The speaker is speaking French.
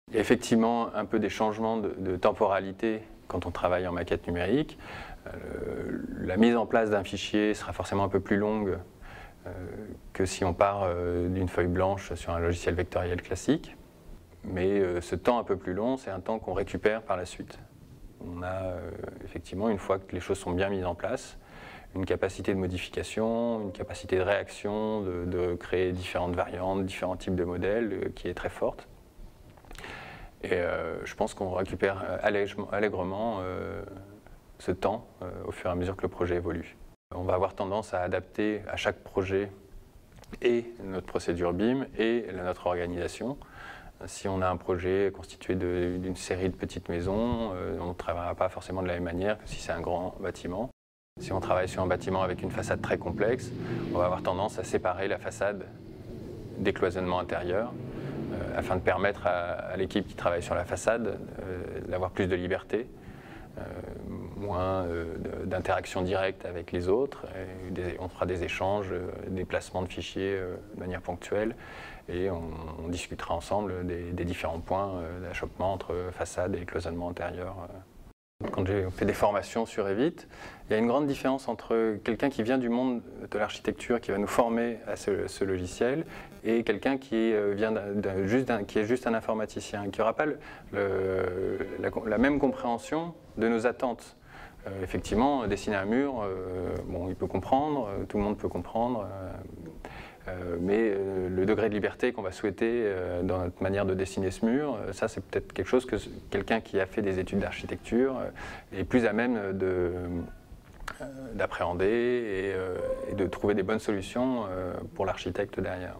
Il y a effectivement un peu des changements de temporalité quand on travaille en maquette numérique. La mise en place d'un fichier sera forcément un peu plus longue que si on part d'une feuille blanche sur un logiciel vectoriel classique. Mais ce temps un peu plus long, c'est un temps qu'on récupère par la suite. On a effectivement, une fois que les choses sont bien mises en place, une capacité de modification, une capacité de réaction, de créer différentes variantes, différents types de modèles qui est très forte. Et je pense qu'on récupère allègrement ce temps au fur et à mesure que le projet évolue. On va avoir tendance à adapter à chaque projet et notre procédure BIM et notre organisation. Si on a un projet constitué d'une série de petites maisons, on ne travaillera pas forcément de la même manière que si c'est un grand bâtiment. Si on travaille sur un bâtiment avec une façade très complexe, on va avoir tendance à séparer la façade des cloisonnements intérieurs afin de permettre à l'équipe qui travaille sur la façade d'avoir plus de liberté, moins d'interaction directe avec les autres. On fera des échanges, des placements de fichiers de manière ponctuelle et on discutera ensemble des différents points d'achoppement entre façade et cloisonnement intérieur. Quand j'ai fait des formations sur Revit, il y a une grande différence entre quelqu'un qui vient du monde de l'architecture, qui va nous former à ce logiciel, et quelqu'un qui est juste un informaticien, qui n'aura pas la même compréhension de nos attentes. Effectivement, dessiner un mur, bon, il peut comprendre, tout le monde peut comprendre, mais le degré de liberté qu'on va souhaiter dans notre manière de dessiner ce mur, ça c'est peut-être quelque chose que quelqu'un qui a fait des études d'architecture est plus à même d'appréhender et de trouver des bonnes solutions pour l'architecte derrière.